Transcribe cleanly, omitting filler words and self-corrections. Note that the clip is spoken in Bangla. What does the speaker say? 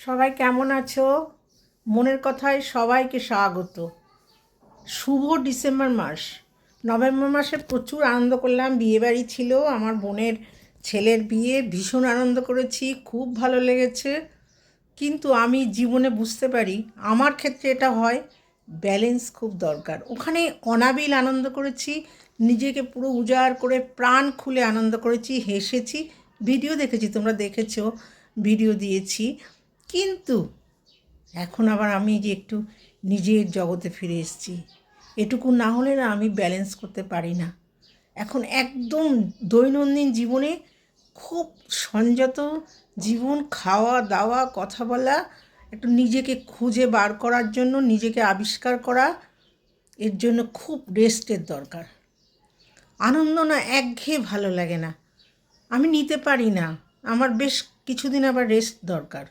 সবাই কেমন আছো? মনের কথায় সবাইকে স্বাগত। শুভ ডিসেম্বর মাস। নভেম্বর মাসে প্রচুর আনন্দ করলাম, বিয়েবাড়ি ছিল, আমার বোনের ছেলের বিয়ে, ভীষণ আনন্দ করেছি, খুব ভালো লেগেছে। কিন্তু আমি জীবনে বুঝতে পারি আমার ক্ষেত্রে এটা হয়, ব্যালেন্স খুব দরকার। ওখানে অনাবিল আনন্দ করেছি, নিজেকে পুরো উজাড় করে প্রাণ খুলে আনন্দ করেছি, হেসেছি, ভিডিও দেখেছি, তোমরা দেখেছো, ভিডিও দিয়েছি। কিন্তু এখন আবার আমি যে একটু নিজের জগতে ফিরে এসেছি, এটুকু না হলে না আমি ব্যালেন্স করতে পারি না। এখন একদম দৈনন্দিন জীবনে খুব সংযত জীবন, খাওয়া দাওয়া, কথা বলা, একটু নিজেকে খুঁজে বার করার জন্য, নিজেকে আবিষ্কার করা, এর জন্য খুব রেস্টের দরকার। আনন্দ না একঘেয়ে ভালো লাগে না, আমি নিতে পারি না, আমার বেশ কিছুদিন আবার রেস্ট দরকার।